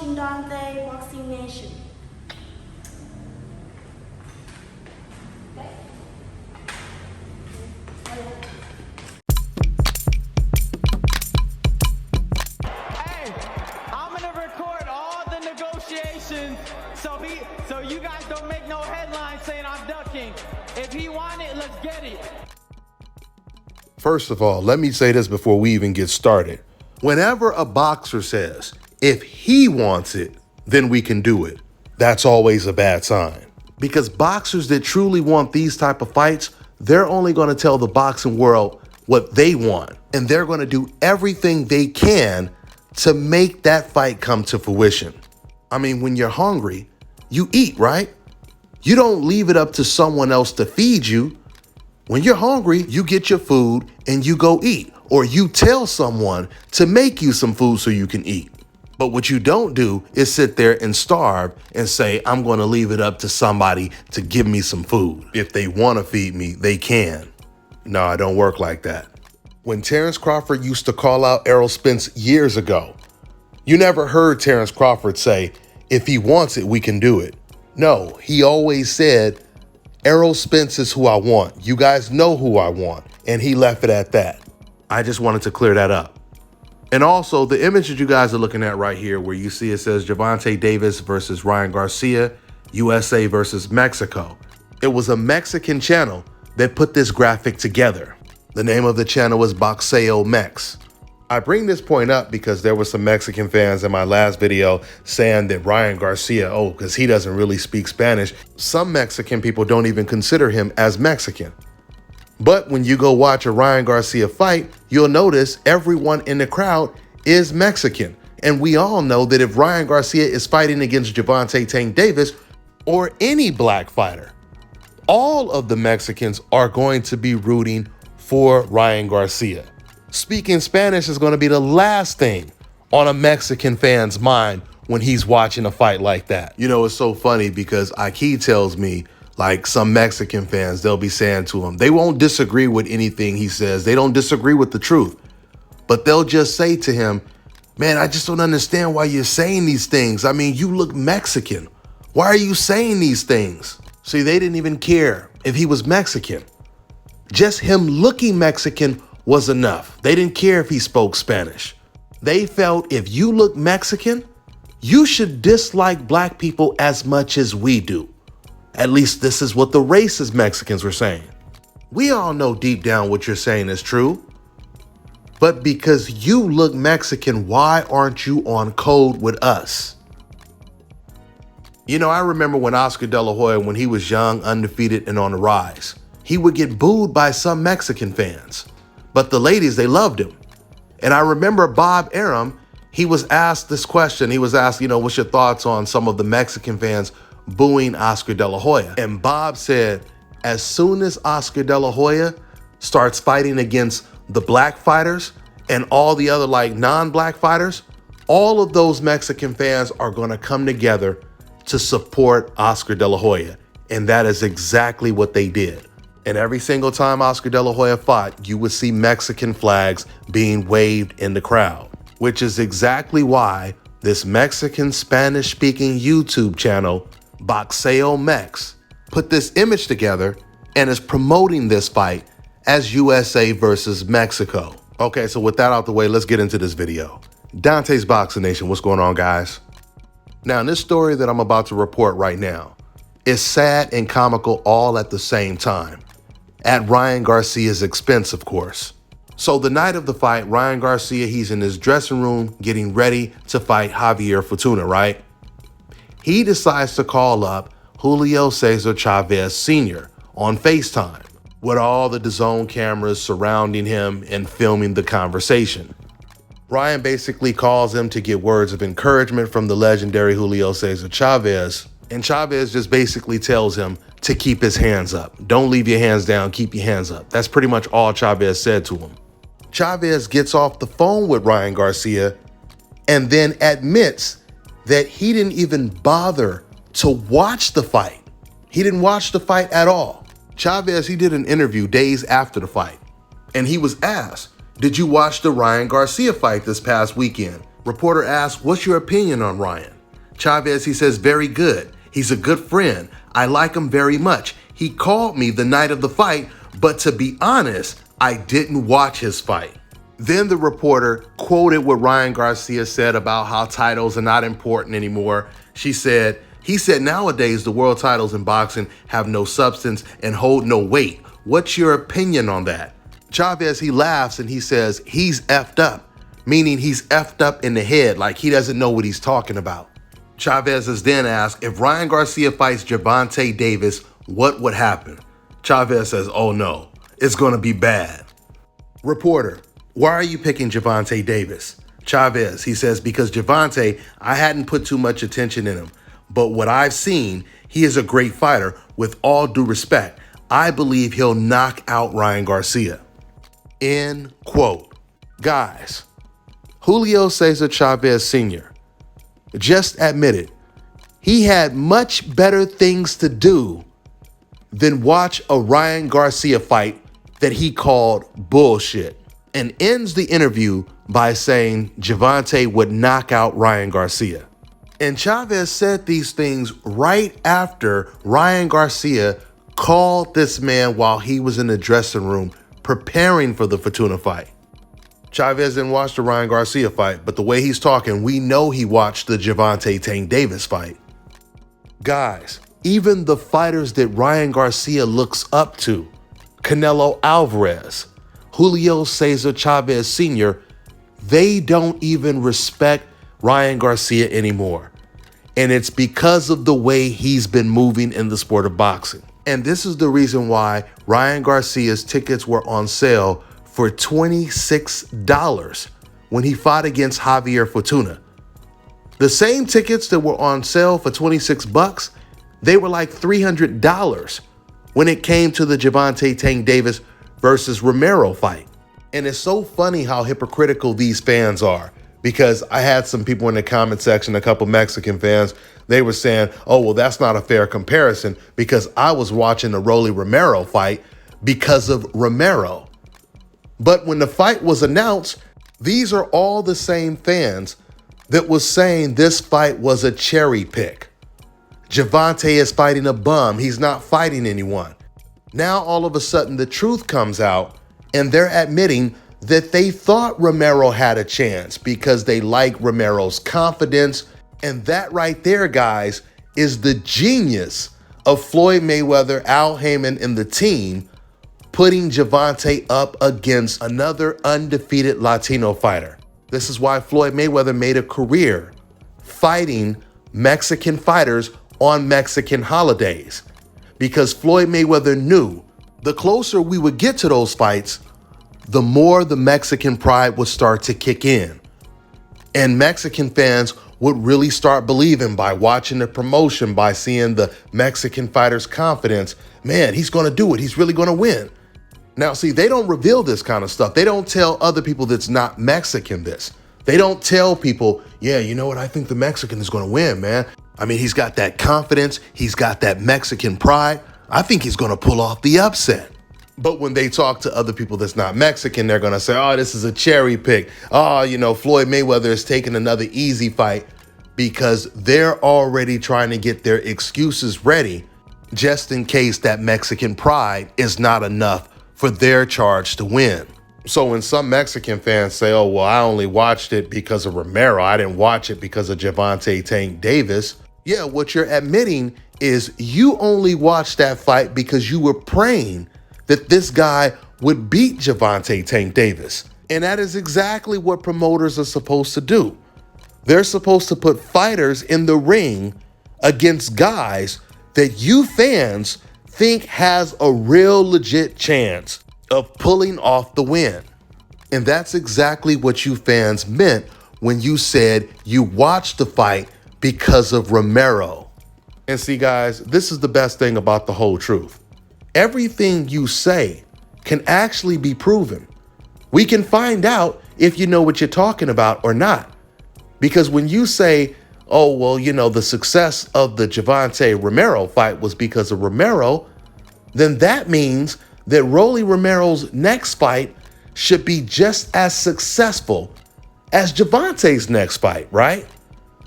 watching Dante Boxing Nation. Hey, I'm gonna record all the negotiations so you guys don't make no headlines saying I'm ducking. If he want it, let's get it. First of all, let me say this before we even get started. Whenever a boxer says, if he wants it, then we can do it, that's always a bad sign. Because boxers that truly want these type of fights, they're only going to tell the boxing world what they want. And they're going to do everything they can to make that fight come to fruition. I mean, when you're hungry, you eat, right? You don't leave it up to someone else to feed you. When you're hungry, you get your food and you go eat, or you tell someone to make you some food so you can eat. But what you don't do is sit there and starve and say, I'm going to leave it up to somebody to give me some food. If they want to feed me, they can. No, I don't work like that. When Terrence Crawford used to call out Errol Spence years ago, you never heard Terrence Crawford say, if he wants it, we can do it. No, he always said, Errol Spence is who I want. You guys know who I want. And he left it at that. I just wanted to clear that up. And also, the image that you guys are looking at right here, where you see it says Gervonta Davis versus Ryan Garcia, USA versus Mexico. It was a Mexican channel that put this graphic together. The name of the channel was Boxeo Mex. I bring this point up because there were some Mexican fans in my last video saying that Ryan Garcia, because he doesn't really speak Spanish. Some Mexican people don't even consider him as Mexican. But when you go watch a Ryan Garcia fight, you'll notice everyone in the crowd is Mexican. And we all know that if Ryan Garcia is fighting against Gervonta Tank Davis or any black fighter, all of the Mexicans are going to be rooting for Ryan Garcia. Speaking Spanish is going to be the last thing on a Mexican fan's mind when he's watching a fight like that. You know, it's so funny because Aki tells me, like some Mexican fans, they'll be saying to him, they won't disagree with anything he says. They don't disagree with the truth. But they'll just say to him, man, I just don't understand why you're saying these things. I mean, you look Mexican. Why are you saying these things? See, they didn't even care if he was Mexican. Just him looking Mexican was enough. They didn't care if he spoke Spanish. They felt if you look Mexican, you should dislike black people as much as we do. At least this is what the racist Mexicans were saying. We all know deep down what you're saying is true. But because you look Mexican, why aren't you on code with us? You know, I remember when Oscar De La Hoya, when he was young, undefeated, and on the rise, he would get booed by some Mexican fans. But the ladies, they loved him. And I remember Bob Arum, he was asked this question. He was asked, what's your thoughts on some of the Mexican fans booing Oscar De La Hoya? And Bob said, as soon as Oscar De La Hoya starts fighting against the black fighters and all the other non-black fighters, all of those Mexican fans are going to come together to support Oscar De La Hoya. And that is exactly what they did. And every single time Oscar De La Hoya fought, you would see Mexican flags being waved in the crowd, which is exactly why this Mexican Spanish-speaking YouTube channel, Boxeo Mex, put this image together and is promoting this fight as USA versus Mexico. Okay, so with that out the way, let's get into this video. Dante's Boxing Nation, what's going on, guys? Now, in this story that I'm about to report right now, is sad and comical all at the same time. At Ryan Garcia's expense, of course. So the night of the fight, Ryan Garcia, he's in his dressing room getting ready to fight Javier Fortuna, right? He decides to call up Julio Cesar Chavez Sr. on FaceTime with all the DAZN cameras surrounding him and filming the conversation. Ryan basically calls him to get words of encouragement from the legendary Julio Cesar Chavez, and Chavez just basically tells him to keep his hands up. Don't leave your hands down, keep your hands up. That's pretty much all Chavez said to him. Chavez gets off the phone with Ryan Garcia and then admits that he didn't even bother to watch the fight. He didn't watch the fight at all. Chavez, he did an interview days after the fight, and he was asked, did you watch the Ryan Garcia fight this past weekend? Reporter asked, what's your opinion on Ryan? Chavez, he says, very good. He's a good friend. I like him very much. He called me the night of the fight, but to be honest, I didn't watch his fight. Then the reporter quoted what Ryan Garcia said about how titles are not important anymore. He said, nowadays the world titles in boxing have no substance and hold no weight. What's your opinion on that? Chavez, he laughs and he says, he's effed up, meaning he's effed up in the head, like he doesn't know what he's talking about. Chavez is then asked, if Ryan Garcia fights Gervonta Davis, what would happen? Chavez says, oh no, it's gonna be bad. Reporter, why are you picking Gervonta Davis? Chavez, he says, because Gervonta, I hadn't put too much attention in him, but what I've seen, he is a great fighter. With all due respect, I believe he'll knock out Ryan Garcia. End quote. Guys, Julio Cesar Chavez Sr. just admitted he had much better things to do than watch a Ryan Garcia fight that he called bullshit, and ends the interview by saying Gervonta would knock out Ryan Garcia. And Chavez said these things right after Ryan Garcia called this man while he was in the dressing room preparing for the Fortuna fight. Chavez didn't watch the Ryan Garcia fight, but the way he's talking, we know he watched the Gervonta Tank Davis fight. Guys, even the fighters that Ryan Garcia looks up to, Canelo Alvarez, Julio Cesar Chavez Sr., they don't even respect Ryan Garcia anymore. And it's because of the way he's been moving in the sport of boxing. And this is the reason why Ryan Garcia's tickets were on sale for $26 when he fought against Javier Fortuna. The same tickets that were on sale for $26, they were like $300 when it came to the Gervonta Tank Davis versus Romero fight. And it's so funny how hypocritical these fans are, because I had some people in the comment section, a couple Mexican fans, they were saying, oh, well, that's not a fair comparison because I was watching the Rolly Romero fight because of Romero. But when the fight was announced, these are all the same fans that was saying this fight was a cherry pick. Gervonta is fighting a bum. He's not fighting anyone. Now, all of a sudden, the truth comes out and they're admitting that they thought Romero had a chance because they like Romero's confidence. And that right there, guys, is the genius of Floyd Mayweather, Al Heyman, and the team putting Gervonta up against another undefeated Latino fighter. This is why Floyd Mayweather made a career fighting Mexican fighters on Mexican holidays, because Floyd Mayweather knew the closer we would get to those fights, the more the Mexican pride would start to kick in. And Mexican fans would really start believing by watching the promotion, by seeing the Mexican fighter's confidence. Man, he's going to do it. He's really going to win. Now, see, they don't reveal this kind of stuff. They don't tell other people that's not Mexican this. They don't tell people, yeah, you know what? I think the Mexican is going to win, man. I mean, he's got that confidence. He's got that Mexican pride. I think he's going to pull off the upset. But when they talk to other people that's not Mexican, they're going to say, oh, this is a cherry pick. Oh, you know, Floyd Mayweather is taking another easy fight, because they're already trying to get their excuses ready just in case that Mexican pride is not enough for their charge to win. So when some Mexican fans say, oh, well, I only watched it because of Romero, I didn't watch it because of Gervonta Tank Davis. Yeah, what you're admitting is you only watched that fight because you were praying that this guy would beat Gervonta Tank Davis. And that is exactly what promoters are supposed to do. They're supposed to put fighters in the ring against guys that you fans think has a real legit chance of pulling off the win. And that's exactly what you fans meant when you said you watched the fight because of Romero. And see, guys, this is the best thing about the whole truth. Everything you say can actually be proven. We can find out if you know what you're talking about or not. Because when you say, oh, well, you know, the success of the Gervonta Romero fight was because of Romero, then that means that Rolly Romero's next fight should be just as successful as Gervonta's next fight, right?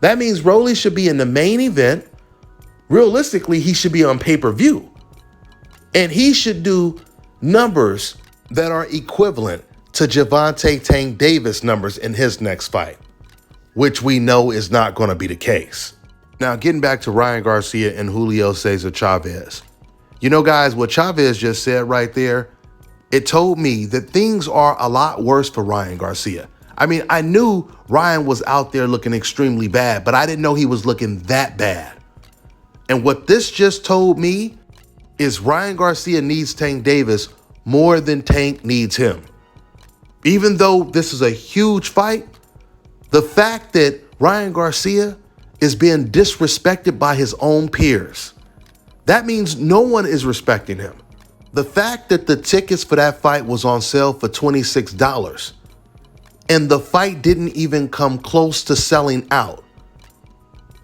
That means Rolly should be in the main event. Realistically, he should be on pay-per-view. And he should do numbers that are equivalent to Gervonta Tank Davis numbers in his next fight, which we know is not going to be the case. Now, getting back to Ryan Garcia and Julio Cesar Chavez. You know, guys, what Chavez just said right there, it told me that things are a lot worse for Ryan Garcia. I mean, I knew Ryan was out there looking extremely bad, but I didn't know he was looking that bad. And what this just told me is Ryan Garcia needs Tank Davis more than Tank needs him. Even though this is a huge fight, the fact that Ryan Garcia is being disrespected by his own peers, that means no one is respecting him. The fact that the tickets for that fight was on sale for $26 and the fight didn't even come close to selling out,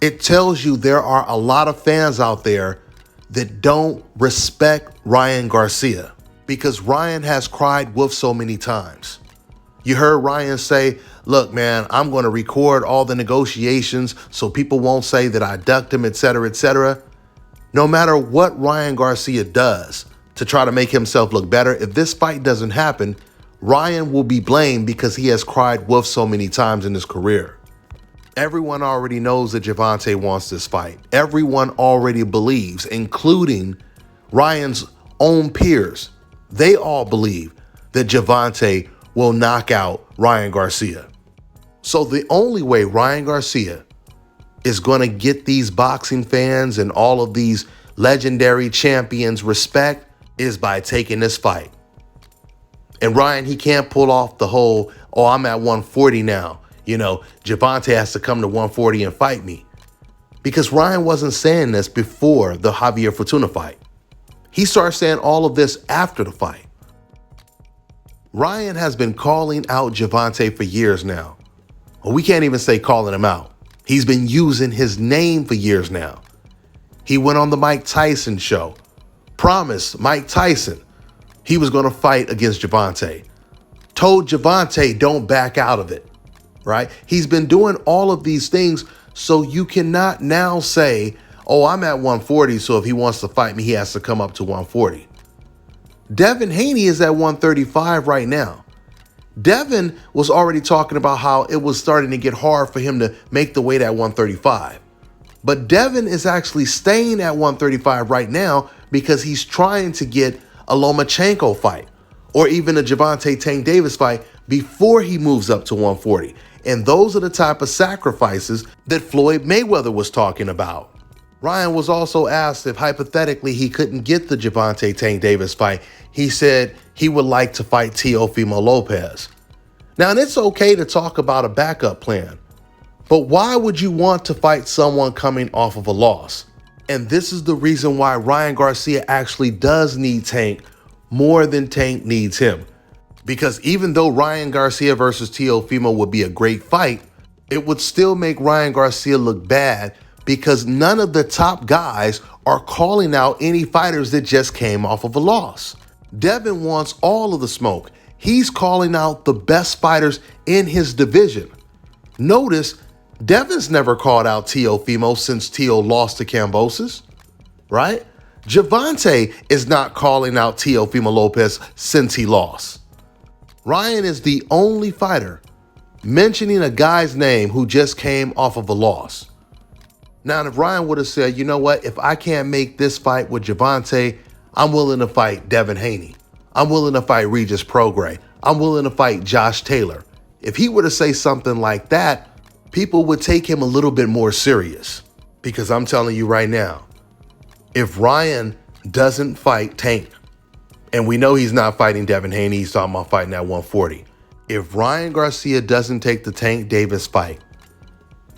it tells you there are a lot of fans out there that don't respect Ryan Garcia because Ryan has cried wolf so many times. You heard Ryan say, look, man, I'm going to record all the negotiations so people won't say that I ducked him, etc., etc. No matter what Ryan Garcia does to try to make himself look better, if this fight doesn't happen, Ryan will be blamed because he has cried wolf so many times in his career. Everyone already knows that Gervonta wants this fight. Everyone already believes, including Ryan's own peers. They all believe that Gervonta will knock out Ryan Garcia. So the only way Ryan Garcia is going to get these boxing fans and all of these legendary champions respect is by taking this fight. And Ryan, he can't pull off the whole, oh, I'm at 140 now. You know, Gervonta has to come to 140 and fight me. Because Ryan wasn't saying this before the Javier Fortuna fight. He started saying all of this after the fight. Ryan has been calling out Gervonta for years now. Well, we can't even say calling him out. He's been using his name for years now. He went on the Mike Tyson show, promised Mike Tyson he was going to fight against Gervonta, told Gervonta don't back out of it, right? He's been doing all of these things, so you cannot now say, oh, I'm at 140, so if he wants to fight me, he has to come up to 140. Devin Haney is at 135 right now. Devin was already talking about how it was starting to get hard for him to make the weight at 135. But Devin is actually staying at 135 right now because he's trying to get a Lomachenko fight or even a Gervonta Tank Davis fight before he moves up to 140. And those are the type of sacrifices that Floyd Mayweather was talking about. Ryan was also asked if hypothetically he couldn't get the Gervonta Tank Davis fight. He said he would like to fight Teofimo Lopez. Now, and it's okay to talk about a backup plan, but why would you want to fight someone coming off of a loss? And this is the reason why Ryan Garcia actually does need Tank more than Tank needs him. Because even though Ryan Garcia versus Teofimo would be a great fight, it would still make Ryan Garcia look bad because none of the top guys are calling out any fighters that just came off of a loss. Devin wants all of the smoke. He's calling out the best fighters in his division. Notice, Devin's never called out Teofimo since Teo lost to Kambosos, right? Gervonta is not calling out Teofimo Lopez since he lost. Ryan is the only fighter mentioning a guy's name who just came off of a loss. Now, if Ryan would have said, you know what, if I can't make this fight with Gervonta, I'm willing to fight Devin Haney. I'm willing to fight Regis Prograis. I'm willing to fight Josh Taylor. If he were to say something like that, people would take him a little bit more serious. Because I'm telling you right now, if Ryan doesn't fight Tank, and we know he's not fighting Devin Haney, he's talking about fighting at 140. If Ryan Garcia doesn't take the Tank Davis fight,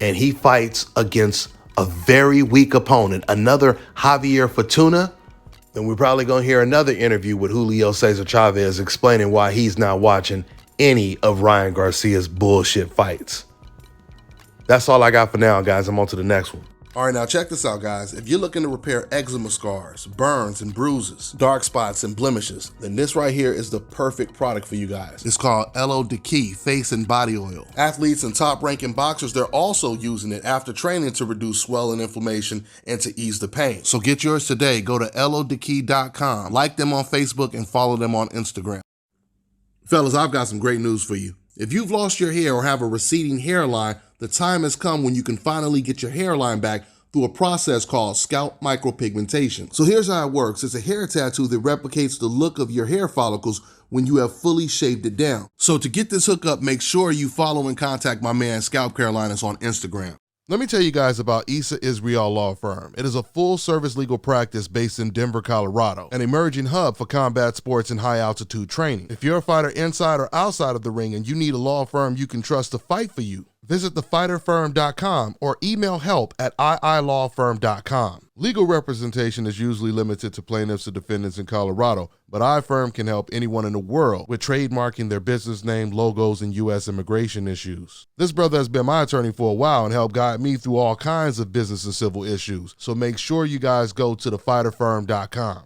and he fights against a very weak opponent, another Javier Fortuna, then we're probably going to hear another interview with Julio Cesar Chavez explaining why he's not watching any of Ryan Garcia's bullshit fights. That's all I got for now, guys. I'm on to the next one. All right, now check this out, guys. If you're looking to repair eczema scars, burns and bruises, dark spots and blemishes, then this right here is the perfect product for you guys. It's called Elo Diki Face and Body Oil. Athletes and top-ranking boxers, they're also using it after training to reduce swelling, inflammation, and to ease the pain. So get yours today. Go to elodiki.com, like them on Facebook, and follow them on Instagram. Fellas, I've got some great news for you. If you've lost your hair or have a receding hairline, the time has come when you can finally get your hairline back through a process called scalp micropigmentation. So here's how it works. It's a hair tattoo that replicates the look of your hair follicles when you have fully shaved it down. So to get this hookup, make sure you follow and contact my man Scalp Carolinas on Instagram. Let me tell you guys about Issa Israel Law Firm. It is a full-service legal practice based in Denver, Colorado, an emerging hub for combat sports and high-altitude training. If you're a fighter inside or outside of the ring and you need a law firm you can trust to fight for you, visit thefighterfirm.com or email help@iilawfirm.com. Legal representation is usually limited to plaintiffs or defendants in Colorado, but iFirm can help anyone in the world with trademarking their business name, logos, and U.S. immigration issues. This brother has been my attorney for a while and helped guide me through all kinds of business and civil issues, so make sure you guys go to thefighterfirm.com.